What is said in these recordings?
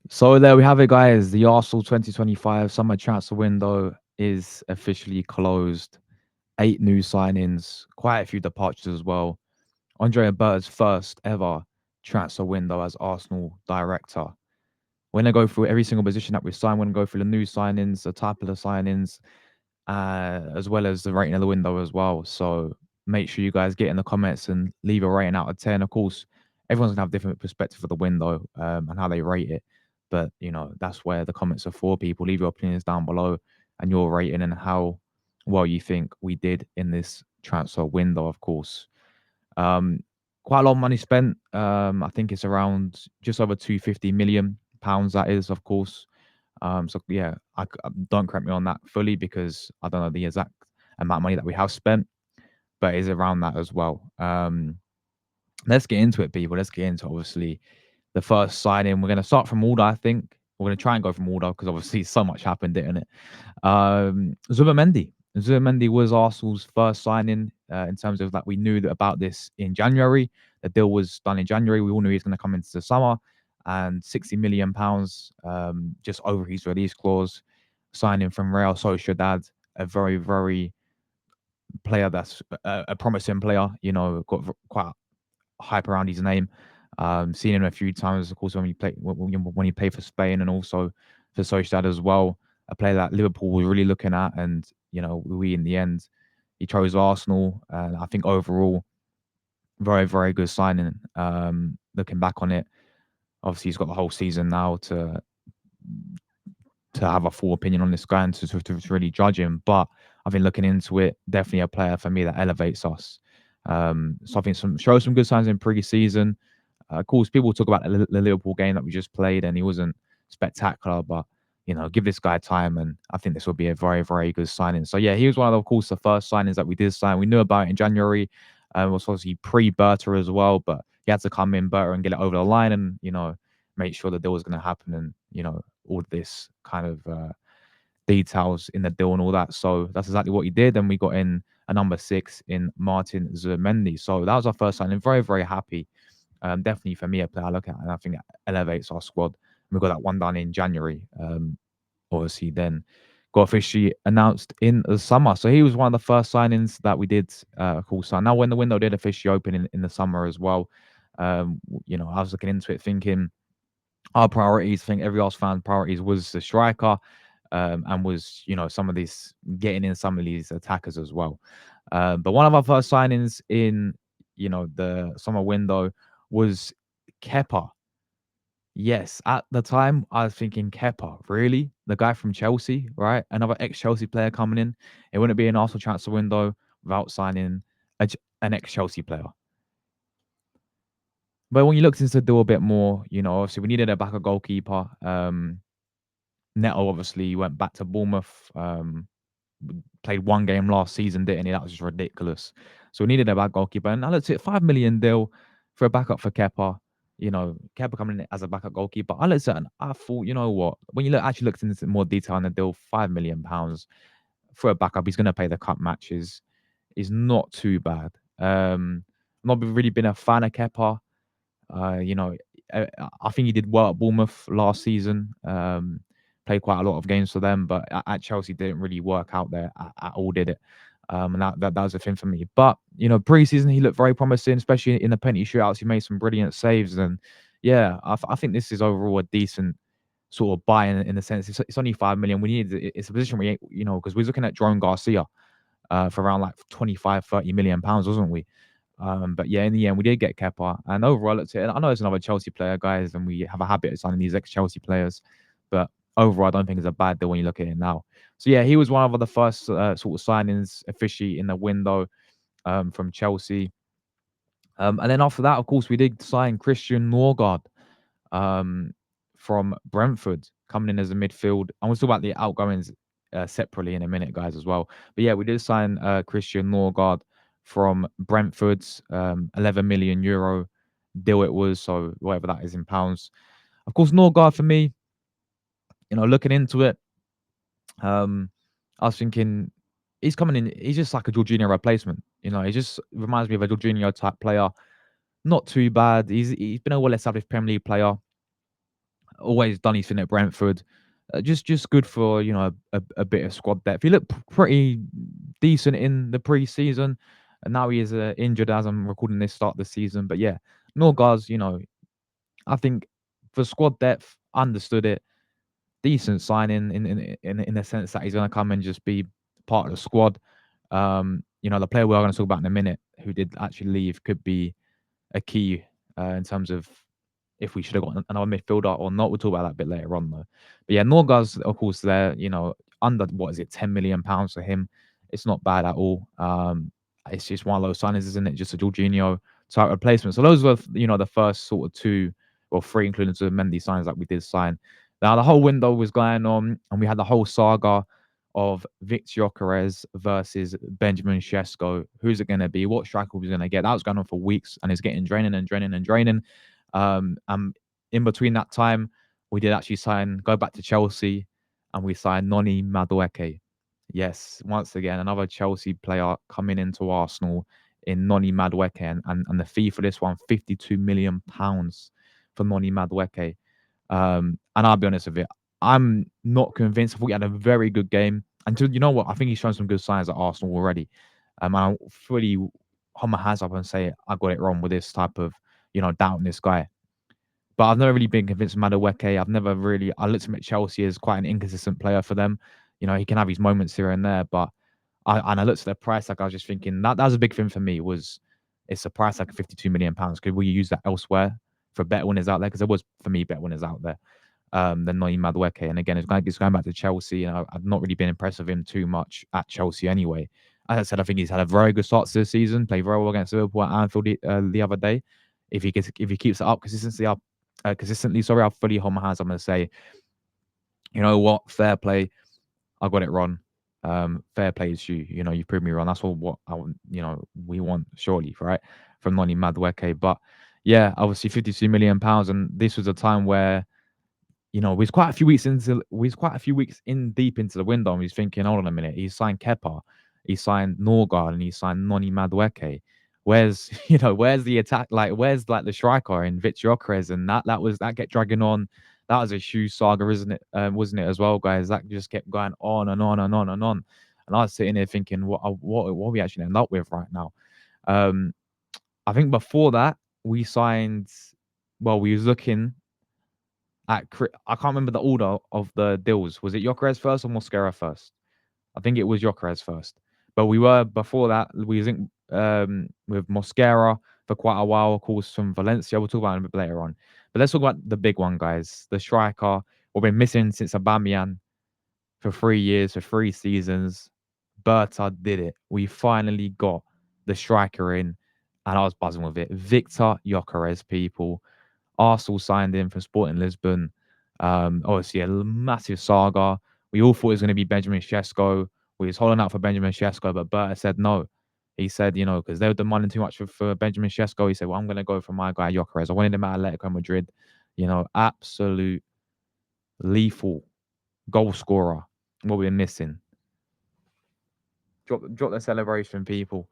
So there we have it, guys. The Arsenal 2025 summer transfer window is officially closed. 8 new signings, quite a few departures as well. Andre Berta's first ever transfer window as Arsenal director. We're gonna go through every single position that we signed. We're gonna go through the new signings, the type of the signings, as well as the rating of the window as well. So make sure you guys get in the comments and leave a rating out of 10. Of course, everyone's gonna have different perspective of the window and how they rate it. But that's where the comments are for. People leave your opinions down below and your rating and how well you think we did in this transfer window. Of course, um, quite a lot of money spent. I think it's around just over 250 million pounds. That is, of course. So yeah, don't correct me on that fully because I don't know the exact amount of money that we have spent, but it's around that as well. Let's get into it, people. Let's get into obviously the first signing. We're going to start from order. I think we're going to try and go from order because obviously so much happened, didn't it? Zubimendi. Zubimendi was Arsenal's first signing in terms of that we knew about this in January. The deal was done in January. We all knew he was going to come into the summer, and 60 million pounds just over his release clause. Signing from Real Sociedad, a very very player that's a promising player. Got quite hype around his name. Seen him a few times, of course, when he played for Spain and also for Sociedad as well. A player that Liverpool were really looking at, and we in the end he chose Arsenal, and I think overall very very good signing. Looking back on it, obviously he's got the whole season now to have a full opinion on this guy and to really judge him. But I think looking into it, definitely a player for me that elevates us. So I think shows some good signs in pre-season. Of course, people talk about the Liverpool game that we just played, and he wasn't spectacular, but give this guy time, and I think this will be a very, very good signing. So yeah, he was one of course, the first signings that we did sign. We knew about it in January. It was obviously pre-Berta as well, but he had to come in Berta and get it over the line, and make sure the deal was going to happen, and all this kind of details in the deal and all that. So that's exactly what he did, and we got in a number 6 in Martin Zubimendi. So that was our first signing. Very, very happy. Definitely for me, a player I look at, and I think it elevates our squad. We got that one done in January. Obviously, then got officially announced in the summer. So he was one of the first signings that we did, of course. So now, when the window did officially open in the summer as well, I was looking into it, thinking our priorities. I think every Arsenal fan priorities was the striker, and was some of these getting in some of these attackers as well. But one of our first signings in the summer window was Kepa. Yes, at the time I was thinking Kepa, really? The guy from Chelsea, right? Another ex-Chelsea player coming in. It wouldn't be an Arsenal transfer window without signing an ex-Chelsea player. But when you looked into the deal a bit more, obviously we needed a backup goalkeeper. Neto obviously went back to Bournemouth. Played one game last season, didn't he? That was just ridiculous. So we needed a backup goalkeeper, and I looked at 5 million deal for a backup for Kepa. Kepa coming in as a backup goalkeeper. I looked at it and I thought, you know what? When you actually looked into more detail on the deal, £5 million for a backup, he's going to play the cup matches. Is not too bad. Not really been a fan of Kepa. Uh, you know, I think he did well at Bournemouth last season. Played quite a lot of games for them, but at Chelsea didn't really work out there at all, did it? And that was a thing for me. But pre-season he looked very promising, especially in the penalty shootouts. He made some brilliant saves, and yeah, I think this is overall a decent sort of buy in the sense it's only 5 million. We need it's a position we ain't, because we're looking at Jerome Garcia for around like 25-30 million pounds, wasn't we? But yeah, in the end, we did get Kepa. And overall, I looked at it. I know it's another Chelsea player, guys, and we have a habit of signing these ex-Chelsea players. But overall, I don't think it's a bad deal when you look at it now. So yeah, he was one of the first sort of signings officially in the window from Chelsea. And then after that, of course, we did sign Christian Norgaard um, from Brentford, coming in as a midfield. And we'll talk about the outgoings separately in a minute, guys, as well. But yeah, we did sign Christian Norgaard from Brentford's 11 million euro deal it was. So whatever that is in pounds. Of course, Norgaard for me, looking into it, um, I was thinking he's coming in. He's just like a Jorginho replacement. He just reminds me of a Jorginho type player. Not too bad. He's been a well-established Premier League player. always done his thing at Brentford. Just good for a bit of squad depth. He looked pretty decent in the pre-season, and now he is injured as I'm recording this start of the season. But yeah, Norgaard's, I think for squad depth, understood it. Decent signing in the sense that he's going to come and just be part of the squad. The player we are going to talk about in a minute, who did actually leave, could be a key in terms of if we should have got another midfielder or not. We'll talk about that a bit later on, though. But yeah, Norgaard's, of course, there, under, what is it, £10 million for him. It's not bad at all. It's just one of those signings, isn't it? Just a Jorginho type replacement. So those were, the first sort of two or three, including the Mendy signs that we did sign. Now, the whole window was going on, and we had the whole saga of Victor Gyokeres versus Benjamin Sesko. Who's it going to be? What striker was going to get? That was going on for weeks, and it's getting draining and draining and draining. And in between that time, we did actually go back to Chelsea, and we signed Noni Madueke. Yes, once again, another Chelsea player coming into Arsenal in Noni Madueke, and the fee for this one, £52 million for Noni Madueke. And I'll be honest with it, I'm not convinced. I thought he had a very good game. Until, you know what, I think he's shown some good signs at Arsenal already. I'll fully hold my hands up and say I got it wrong with this type of, doubting this guy. But I've never really been convinced of Madueke. I looked at him at Chelsea as quite an inconsistent player for them. He can have his moments here and there, but I looked at the price tag. I was just thinking that was a big thing for me. Was it's a price like £52 million? Could we use that elsewhere for better winners out there? Because there was, for me, better winners out there than Noni Madueke. And again, it's going back to Chelsea, and I've not really been impressed with him too much at Chelsea anyway. As I said, I think he's had a very good start to the season. Played very well against Liverpool at Anfield the other day. If he keeps it up consistently, sorry, I'll fully hold my hands. I'm going to say, you know what, fair play. I got it wrong. Fair play is you. You proved me wrong. That's all what we want, surely, right? From Noni Madueke. But yeah, obviously £52 million, and this was a time where we was quite a few weeks in deep into the window, and he's thinking, hold on a minute, he signed Kepa, he signed Norgaard, and he signed Noni Madueke. Where's where's the attack? Like, where's like the striker in Victor Gyokeres? And that kept dragging on. That was a huge saga, isn't it? Wasn't it as well, guys? That just kept going on and on and on and on. And I was sitting there thinking, what we actually end up with right now? Um, I think before that we signed. Well, we was looking I can't remember the order of the deals. Was it Gyokeres first or Mosquera first? I think it was Gyokeres first. But we were before that. We was with Mosquera for quite a while, of course, from Valencia. We'll talk about it a bit later on. But let's talk about the big one, guys. The striker. We've been missing since Aubameyang for 3 years, for 3 seasons. Berta did it. We finally got the striker in, and I was buzzing with it. Victor Gyokeres, people. Arsenal signed him from Sporting Lisbon. Obviously, a massive saga. We all thought it was going to be Benjamin Sesko. We was holding out for Benjamin Sesko, but Berta said no. He said, because they were demanding too much for Benjamin Sesko. He said, well, I'm going to go for my guy, Gyokeres. I wanted him at Atletico Madrid. Absolute lethal goal scorer. What we're missing. Drop the celebration, people.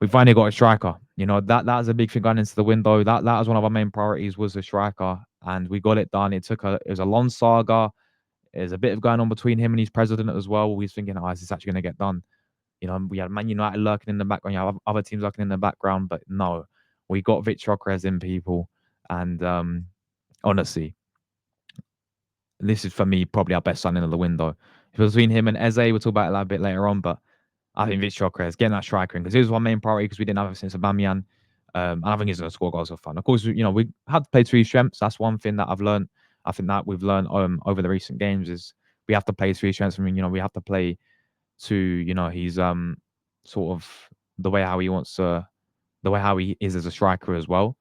We finally got a striker. That was a big thing going into the window. That was one of our main priorities, was a striker, and we got it done. It was a long saga. There's a bit of going on between him and his president as well. We was thinking, is this actually going to get done? We had Man United lurking in the background. You have other teams lurking in the background, but no, we got Victor Gyokeres in, people. And honestly, this is for me probably our best signing of the window. If it was between him and Eze, we'll talk about it a bit later on, but I think Victor Gyokeres getting that striker in, because it was our main priority, because we didn't have it since Aubameyang. And I think he's going to score goals for fun. Of course, we had to play to his strengths. That's one thing that I've learned. I think that we've learned over the recent games is we have to play to his strengths. I mean, we have to play to his sort of the way how he wants to, the way how he is as a striker as well.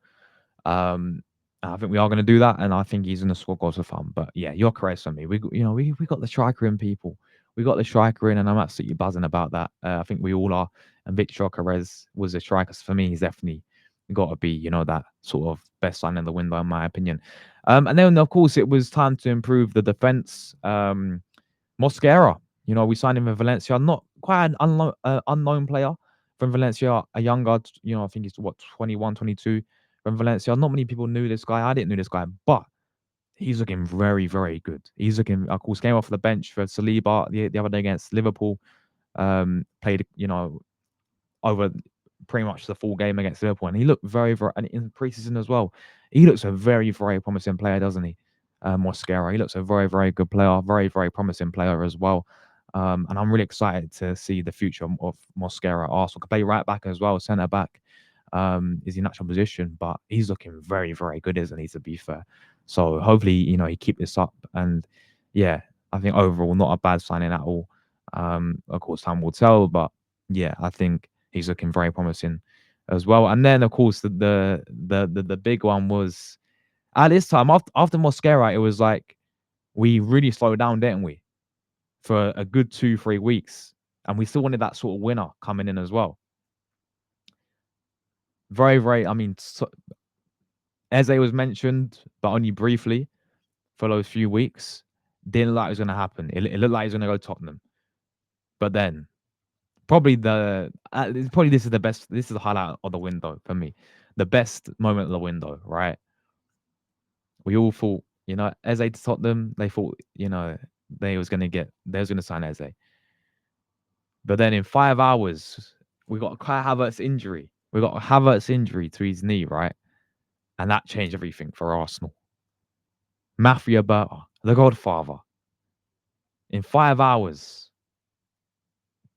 I think we are going to do that, and I think he's going to score goals for fun. But yeah, Gyokeres for me. We got the striker in, people. We got the striker in, and I'm absolutely buzzing about that. I think we all are. And Victor Gyokeres was a striker. So for me, he's definitely got to be, that sort of best sign in the window, in my opinion. And then, of course, it was time to improve the defense. Mosquera, we signed him in Valencia. Not quite an unknown player from Valencia, a younger, I think he's 21, 22 from Valencia. Not many people knew this guy. I didn't know this guy, but He's looking very, very good. He's looking, of course, came off the bench for Saliba the other day against Liverpool. Played, over pretty much the full game against Liverpool, and he looked very, very, and in preseason as well, he looks a very, very promising player, doesn't he? Mosquera, he looks a very, very good player, very, very promising player as well. And I'm really excited to see the future of Mosquera. Arsenal can play right back as well, centre back. Is in natural position, but he's looking very, very good, isn't he? To be fair, so hopefully, he keep this up, and yeah, I think overall not a bad signing at all. Of course, time will tell, but yeah, I think he's looking very promising as well. And then, of course, the big one was at this time after Mosquera, it was like we really slowed down, didn't we, for a good 2-3 weeks, and we still wanted that sort of winner coming in as well. Very, very. I mean, Eze was mentioned, but only briefly for those few weeks. Didn't look like it was going to happen. It looked like he was going to go Tottenham, but then probably this is the best. This is the highlight of the window for me. The best moment of the window, right? We all thought, Eze to Tottenham. They thought, they was gonna sign Eze. But then in 5 hours, we got Kai Havertz injury. We got Havertz injury to his knee, right? And that changed everything for Arsenal. Mafia Berta, the Godfather, in 5 hours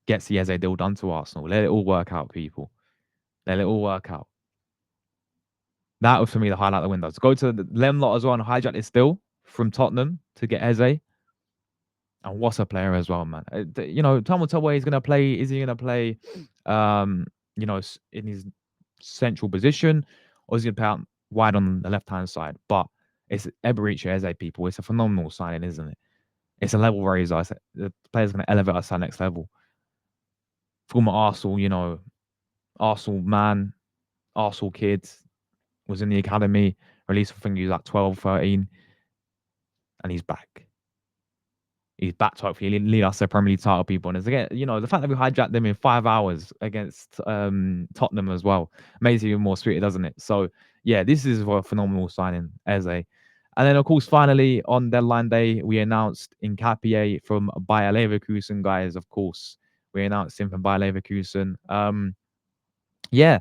gets the Eze deal done to Arsenal. Let it all work out, people. Let it all work out. That was for me the highlight of the window. To go to the Lem lot as well and hijack this deal from Tottenham to get Eze. And what a player as well, man. Time will tell where he's going to play. Is he going to play, in his central position, or is he going to play out wide on the left hand side? But it's Eberechi Eze, people. It's a phenomenal signing, isn't it? It's a level raiser. The player's going to elevate us to the next level. Former Arsenal, Arsenal man, Arsenal kid, was in the academy, released, I think he was like 12, 13, and he's back. He's back to hopefully lead us to a Premier League title, people. And again, the fact that we hijacked them in 5 hours against Tottenham as well makes it even more sweeter, doesn't it? So yeah, this is a phenomenal signing, Eze. And then, of course, finally on deadline day, we announced Hincapie from Bayer Leverkusen, guys. Of course, we announced him from Bayer Leverkusen. Yeah,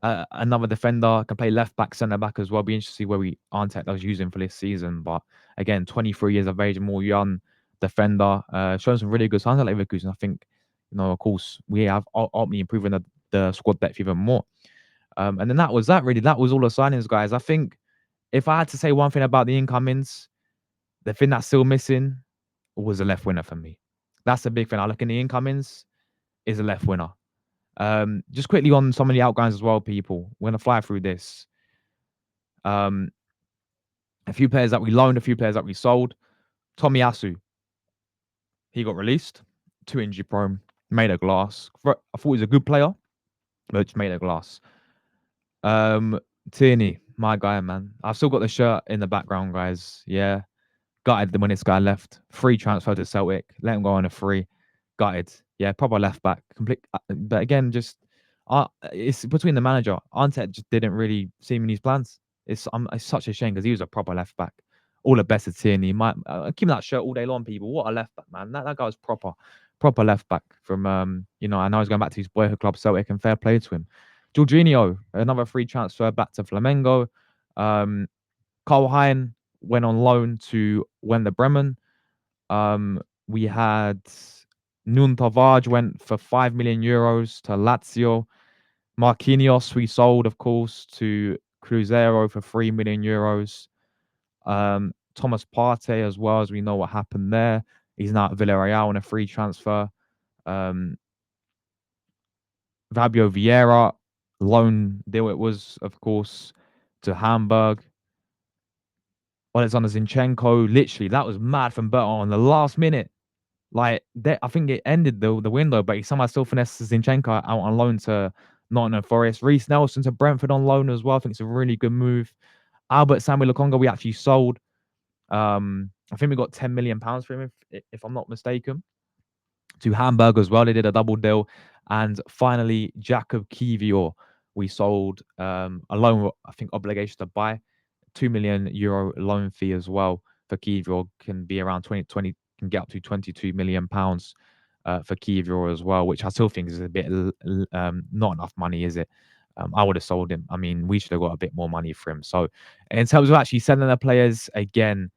another defender, can play left back, centre back as well. Be interested to see where Arteta does use him for this season. But again, 23 years of age, more young defender, showing some really good signs at Leverkusen. I think, of course, we have ultimately improving the squad depth even more. And then that was that. Really, that was all the signings, guys. I think if I had to say one thing about the incomings, the thing that's still missing was a left winner for me. That's the big thing. I look in the incomings, is a left winner. Just quickly on some of the outgoings as well, people. We're gonna fly through this. A few players that we loaned, a few players that we sold. Tomiyasu, he got released, too injury prone, made of glass. I thought he was a good player, but just made of glass. Tierney, my guy, man. I've still got the shirt in the background, guys. Yeah, gutted when this guy left. Free transfer to Celtic, let him go on a free. Gutted. Yeah, proper left back. Complete. But again, just it's between the manager. Arteta just didn't really see him in his plans. It's such a shame because he was a proper left back. All the best to Tierney. Might keep that shirt all day long, people. What a left back, man. That guy was proper left back from I know he's going back to his boyhood club Celtic, and fair play to him. Jorginho, another free transfer back to Flamengo. Carl Hein went on loan to Werder Bremen. We had Nun Tavares went for 5 million euros to Lazio. Marquinhos we sold, of course, to Cruzeiro for 3 million euros. Thomas Partey as well, as we know what happened there. He's now at Villarreal on a free transfer. Fabio Vieira, loan deal it was, of course, to Hamburg. Alexander Zinchenko, literally, that was mad from Berto on the last minute. Like, I think it ended the window, but he somehow still finessed Zinchenko out on loan to Nottingham Forest. Reece Nelson to Brentford on loan as well. I think it's a really good move. Albert Samuel Lokonga, we actually sold. I think we got £10 million for him, if I'm not mistaken. To Hamburg as well. They did a double deal. And finally, Jacob Kivior, we sold a loan, I think, obligation to buy. €2 million loan fee as well for Kivior can be around 20 can get up to £22 million for Kivior as well, which I still think is a bit not enough money, is it? I would have sold him. I mean, we should have got a bit more money for him. So, in terms of actually selling the players, again,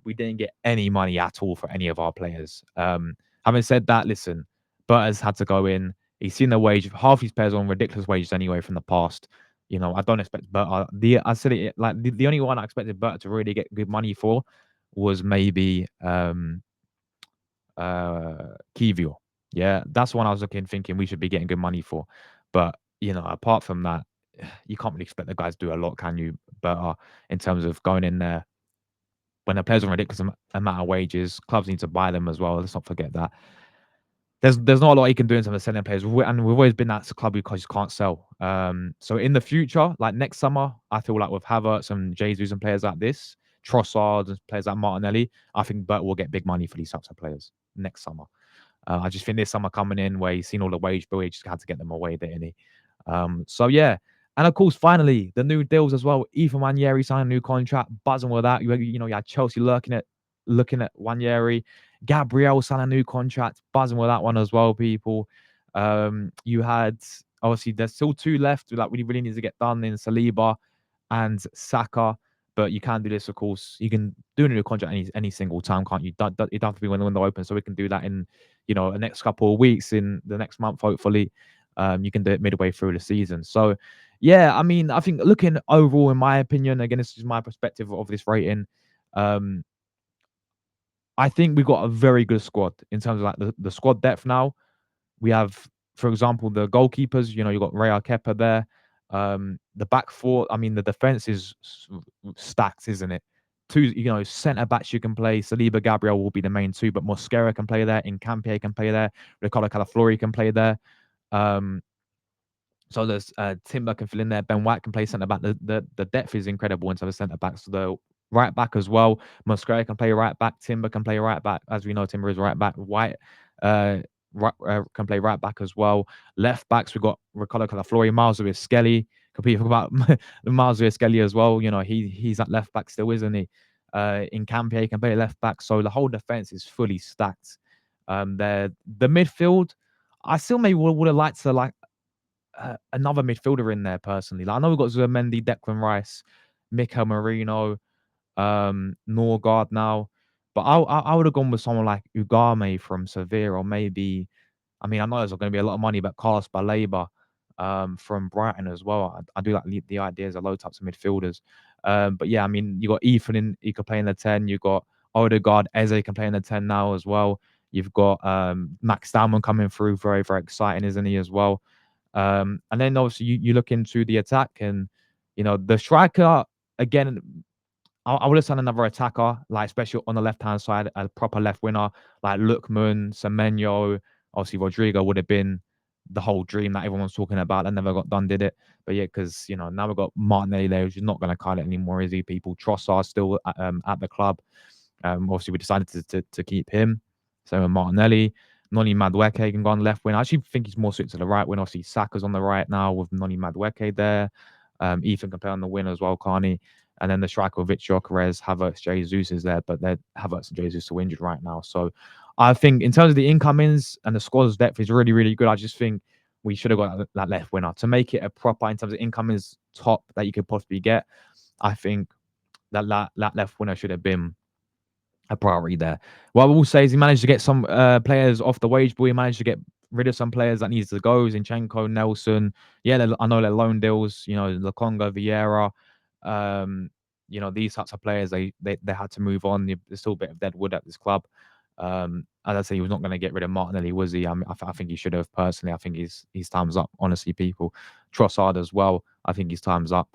we didn't get any money at all for any of our players. Having said that, listen, Butters had to go in. He's seen the wage. Half his players on ridiculous wages anyway from the past. I don't expect Butter. I said it like the only one I expected Butter to really get good money for was maybe Kivio. Yeah, that's the one I was thinking we should be getting good money for. But apart from that, you can't really expect the guys to do a lot, can you? But in terms of going in there when the players on ridiculous amount of wages, clubs need to buy them as well. Let's not forget that. There's not a lot you can do in terms of selling players, and we've always been that club because you can't sell. So in the future, like next summer, I feel like with Havertz and Jesus and players like this, Trossard and players like Martinelli, I think Bert will get big money for these types of players next summer. I just think this summer coming in where he's seen all the wage bill, he just had to get them away, didn't he? So yeah. And of course, finally, the new deals as well. Ethan Wanyeri signed a new contract, buzzing with that. You had Chelsea looking at Wanyeri. Gabriel signed a new contract, buzzing with that one as well, people. You had obviously there's still two left, like we really need to get done in Saliba and Saka. But you can do this, of course. You can do a new contract any single time, can't you? It doesn't have to be when the window opens. So we can do that in, the next couple of weeks, in the next month, hopefully. You can do it midway through the season. So, yeah, I mean, I think looking overall, in my opinion, again, this is my perspective of this rating. Um, I think we've got a very good squad in terms of like the squad depth now. We have, for example, the goalkeepers. You've got Rea Kepa there. The back four. I mean, the defense is stacked, isn't it? Two, centre backs you can play. Saliba, Gabriel will be the main two, but Mosquera can play there. Hincapie can play there. Ricardo Calaflori can play there. Um, so there's Timber can fill in there. Ben White can play centre back. The depth is incredible in terms of centre backs. So the right back as well. Mosquera can play right back. Timber can play right back. As we know, Timber is right back. White can play right back as well. Left backs, we've got Ricardo Calaflori, Miles with Skelly. Completely forgot about Miles with Skelly as well. He's at left back still, isn't he? In Hincapie can play left back. So the whole defense is fully stacked. The midfield, I still maybe would have liked to like another midfielder in there personally. Like I know we've got Zubimendi, Declan Rice, Mikel Marino, Norgaard now, but I would have gone with someone like Ugame from Sevilla, or maybe, I mean, I know there's going to be a lot of money, but Carlos Baleba from Brighton as well. I do like the ideas of low types of midfielders. But yeah, I mean, you got Ethan he could play in the 10. You got Odegaard, Eze can play in the 10 now as well. You've got Max Dalman coming through, very very exciting, isn't he as well? And then obviously you look into the attack, and the striker again. I would have signed another attacker, like especially on the left hand side, a proper left winger like Lookman, Semenyo. Obviously, Rodrigo would have been the whole dream that everyone's talking about. That never got done, did it? But yeah, because now we've got Martinelli there, who's not going to cut it anymore, is he? People, Trossard still at the club. Obviously, we decided to keep him. So Martinelli, Noni Madueke can go on left wing. I actually think he's more suited to the right wing. Obviously, Saka's on the right now with Noni Madueke there. Ethan can play on the wing as well, can't he? And then the striker with Gyokeres, Havertz, Jesus is there, but Havertz and Jesus are injured right now. So I think in terms of the incomings and the squad's depth is really, really good. I just think we should have got that left winner to make it a proper in terms of incomings top that you could possibly get. I think that left winner should have been a priority there. What I will say is he managed to get some players off the wage bill. He managed to get rid of some players that needs to go. Zinchenko, Nelson. Yeah, I know they're loan deals. Lokonga, Vieira. These types of players, they had to move on. There's still a bit of dead wood at this club. As I say, he was not going to get rid of Martinelli, was he? I think he should have. Personally, I think his time's up. Honestly, people, Trossard as well. I think his time's up.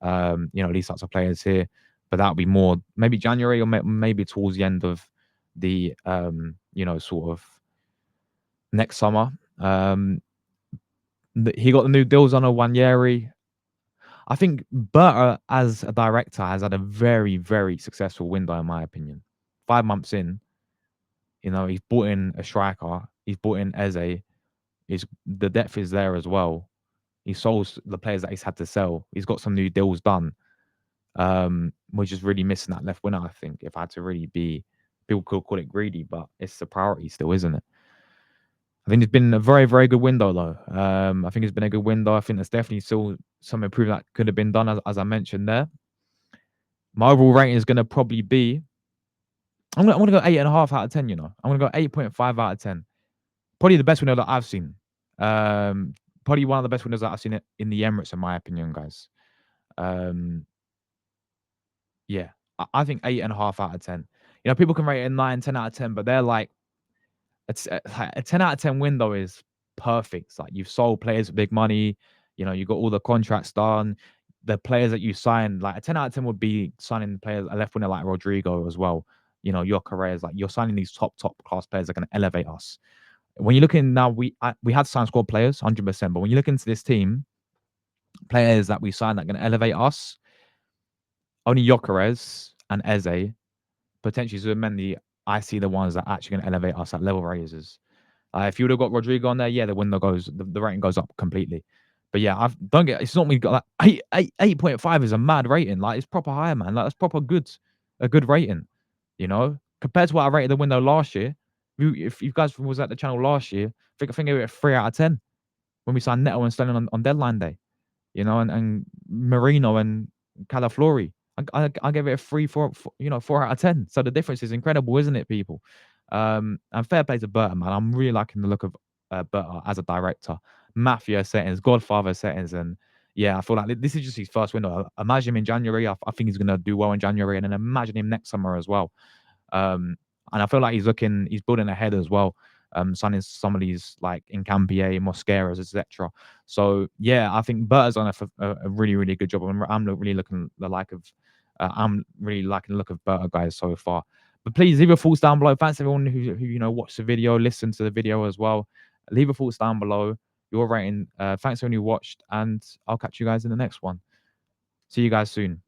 These types of players here, but that'll be more maybe January, or maybe towards the end of the sort of next summer. He got the new deals on a Wanyeri. I think Berta, as a director, has had a very, very successful window, in my opinion. 5 months in, he's brought in a striker. He's brought in Eze. The depth is there as well. He sold the players that he's had to sell. He's got some new deals done. We're just really missing that left winger. I think if I had to really be, people could call it greedy, but it's a priority still, isn't it? I think it's been a very, very good window though. I think it's been a good window. I think there's definitely still some improvement that could have been done, as I mentioned there. My overall rating is going to probably be, I'm gonna go 8.5 out of 10. You know, I'm gonna go 8.5 out of 10. Probably the best window that I've seen. Um, Probably one of the best windows that I've seen in the Emirates, in my opinion, guys. Um, yeah, I think 8.5 out of 10. You know, people can rate it a 9, 10 out of 10, but they're like, it's like a 10 out of 10 window is perfect. It's like you've sold players with big money, you know, you got all the contracts done. The players that you signed, like a 10 out of 10 would be signing players, a left winger like Rodrigo as well. You know, Gyokeres, like you're signing these top class players that are going to elevate us. When you're looking now, we had signed squad players, 100%. But when you look into this team, players that we signed that are going to elevate us, only Gyokeres and Eze, potentially Zubimendi, I see the ones that are actually going to elevate us at level raises. If you would have got Rodrigo on there, yeah, the rating goes up completely. But yeah, don't get it's not me got like 8.5 is a mad rating. Like it's proper higher, man. Like that's proper good, a good rating. You know, compared to what I rated the window last year. If you guys was at the channel last year, I think it was a 3 out of 10 when we signed Neto and Sterling on deadline day. You know, and Marino and Calaflori. I gave it a 4 out of 10. So the difference is incredible, isn't it, people? And fair play to Burton, man. I'm really liking the look of Burton as a director. Mafia settings, Godfather settings, and yeah, I feel like this is just his first window. Imagine him in January. I think he's gonna do well in January, and then imagine him next summer as well. Um, and I feel like he's building ahead as well. Signing some of these like Hincapie, Mosqueras, etc. So yeah, I think Berta's done a really, really good job. I'm really liking the look of Berta, guys, so far. But please leave your thoughts down below. Thanks everyone who watched the video, listened to the video as well. Leave your thoughts down below. Your rating. Thanks everyone who watched, and I'll catch you guys in the next one. See you guys soon.